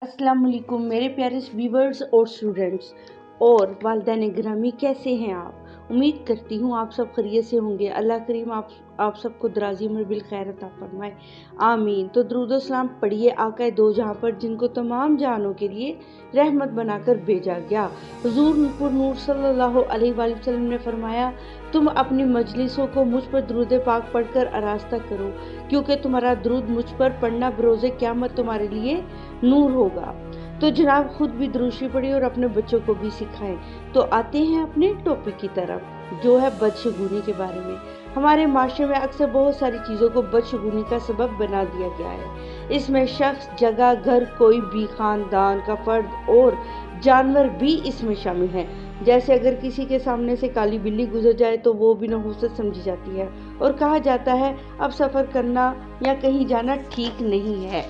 अस्सलाम वालेकुम मेरे प्यारे व्यूवर्स और स्टूडेंट्स और वालिदैन गिरामी, कैसे हैं आप? उम्मीद करती हूँ आप सब खैरियत से होंगे। अल्लाह करीम आप सबको दराज़ी उम्र बिल खैर अता फरमाए, आमीन। तो दुरूद सलाम पढ़िए आका दो जहाँ पर, जिनको तमाम जहानों के लिए रहमत बनाकर भेजा गया। हुजूर नूर सल्लल्लाहु अलैहि वसल्लम ने फरमाया, तुम अपनी मजलिसों को मुझ पर दुरूद पाक पढ़कर आरास्ता करो, क्योंकि तुम्हारा दुरूद मुझ पर पढ़ना बरोज़े क़यामत तुम्हारे लिए नूर होगा। तो जनाब खुद भी दुरूशी पढ़िए और अपने बच्चों को भी सिखाएं। तो आते हैं अपने टॉपिक की तरफ, जो है बदशगुनी के बारे में। हमारे माशरे में अक्सर बहुत सारी चीज़ों को बदशगुनी का सबब बना दिया गया है। इसमें शख्स, जगह, घर, कोई भी खानदान का फर्द और जानवर भी इसमें शामिल हैं। जैसे अगर किसी के सामने से काली बिल्ली गुजर जाए तो वो भी नहुसत समझी जाती है और कहा जाता है अब सफ़र करना या कहीं जाना ठीक नहीं है।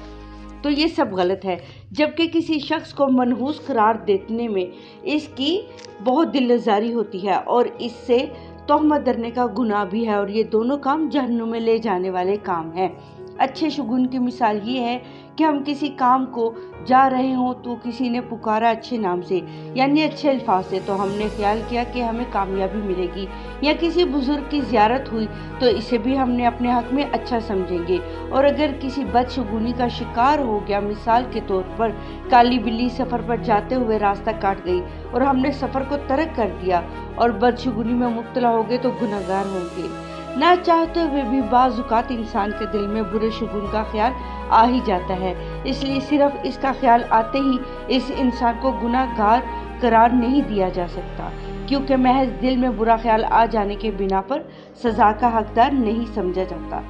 तो ये सब गलत है, जबकि किसी शख्स को मनहूस करार देने में इसकी बहुत दिलजारी होती है और इससे तोहमत धरने का गुनाह भी है, और ये दोनों काम जहन्नुम में ले जाने वाले काम हैं। अच्छे शगुन की मिसाल ये है कि हम किसी काम को जा रहे हों तो किसी ने पुकारा अच्छे नाम से, यानी अच्छे अल्फाज से, तो हमने ख्याल किया कि हमें कामयाबी मिलेगी। या किसी बुजुर्ग की ज़ियारत हुई तो इसे भी हमने अपने हक में अच्छा समझेंगे। और अगर किसी बदशगुनी का शिकार हो गया, मिसाल के तौर पर काली बिल्ली सफ़र पर जाते हुए रास्ता काट गई और हमने सफ़र को तर्क कर दिया और बदशगुनी में मुब्तला हो गए, तो गुनहगार होंगे। ना चाहते हुए भी बाज़-औक़ात इंसान के दिल में बुरे शगुन का ख्याल आ ही जाता है, इसलिए सिर्फ इसका ख्याल आते ही इस इंसान को गुनाहगार करार नहीं दिया जा सकता, क्योंकि महज दिल में बुरा ख्याल आ जाने के बिना पर सज़ा का हकदार नहीं समझा जाता।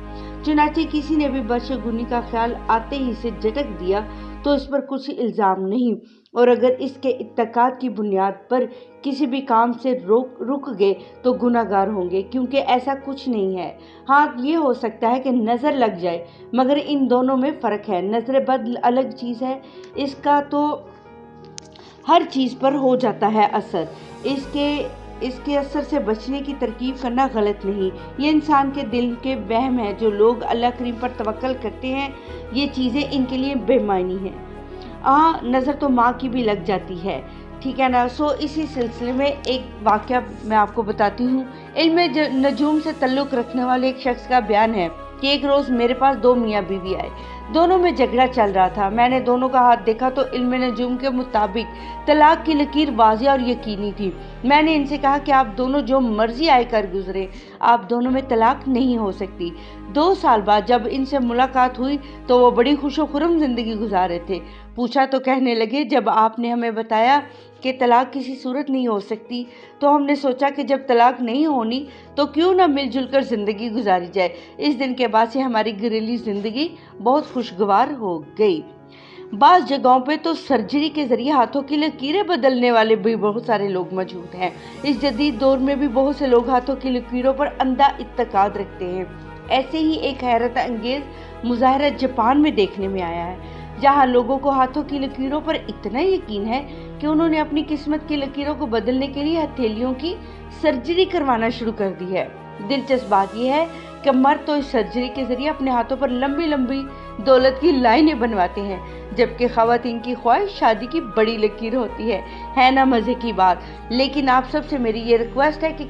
चुनांचे किसी ने भी बदशगुनी का ख्याल आते ही इसे झटक दिया तो इस पर कुछ इल्ज़ाम नहीं, और अगर इसके इत्तेकाद की बुनियाद पर किसी भी काम से रुक गए तो गुनाहगार होंगे, क्योंकि ऐसा कुछ नहीं है। हाँ, ये हो सकता है कि नज़र लग जाए, मगर इन दोनों में फ़र्क है। नज़र बद अलग चीज़ है, इसका तो हर चीज़ पर हो जाता है असर। इसके असर से बचने की तरकीब करना गलत नहीं, ये इंसान के दिल के वहम है। जो लोग अल्लाह करीम पर तवक्कल करते हैं, ये चीज़ें इनके लिए बेमानी हैं। नज़र तो माँ की भी लग जाती है, ठीक है ना। सो इसी सिलसिले में एक वाक़या मैं आपको बताती हूँ। इल्म नजूम से ताल्लुक़ रखने वाले एक शख्स का बयान है कि एक रोज़ मेरे पास दो मियाँ बीवी आए, दोनों में झगड़ा चल रहा था। मैंने दोनों का हाथ देखा तो इल्म नजूम के मुताबिक तलाक की लकीर वाज़िह और यकीनी थी। मैंने इनसे कहा कि आप दोनों जो मर्जी आए कर गुजरे, आप दोनों में तलाक नहीं हो सकती। 2 साल बाद जब इनसे मुलाकात हुई तो वो बड़ी खुशो-खुर्रम ज़िंदगी गुजार रहे थे। पूछा तो कहने लगे, जब आपने हमें बताया कि तलाक किसी सूरत नहीं हो सकती, तो हमने सोचा कि जब तलाक नहीं होनी तो क्यों ना मिलजुल कर ज़िंदगी गुजारी जाए। इस दिन के बाद से हमारी घरेलू ज़िंदगी बहुत खुशगवार हो गई। बाज़ जगहों पे तो सर्जरी के ज़रिए हाथों की लकीरें बदलने वाले भी बहुत सारे लोग मौजूद हैं। इस जदीद दौर में भी बहुत से लोग हाथों की लकीरों पर अंधा इत्तेकाद रखते हैं। ऐसे ही एक हैरत अंगेज़ मुज़ाहरा जापान में देखने में आया है, जहाँ लोगों को हाथों की लकीरों पर इतना यकीन है कि उन्होंने अपनी किस्मत की लकीरों को बदलने के लिए हथेलियों की सर्जरी करवाना शुरू कर दी है। दिलचस्प बात यह है कि मर्द तो इस सर्जरी के ज़रिए अपने हाथों पर लंबी लंबी दौलत की लाइनें बनवाते हैं, जबकि ख़वातीन की ख्वाहिश शादी की बड़ी लकीर होती है ना मज़े की बात। लेकिन आप सबसे मेरी ये रिक्वेस्ट है कि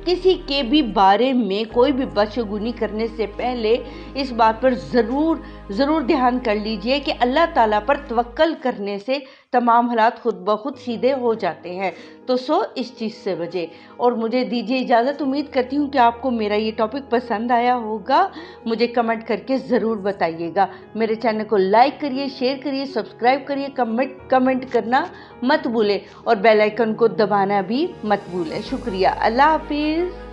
किसी के भी बारे में कोई भी बदशगुनी करने से पहले इस बात पर ज़रूर ध्यान कर लीजिए कि अल्लाह ताला पर तवक्कल करने से तमाम हालात खुद ब खुद सीधे हो जाते हैं। तो इस चीज़ से बचे और मुझे दीजिए इजाज़त। उम्मीद करती हूँ कि आपको मेरा ये टॉपिक पसंद आया होगा। मुझे कमेंट करके ज़रूर बताइएगा। मेरे चैनल को लाइक करिए, शेयर करिए, सब्सक्राइब करिए, कमेंट करना मत भूलें और बेल आइकन को दबाना भी मत भूलें। शुक्रिया। अल्लाह हाफिज़।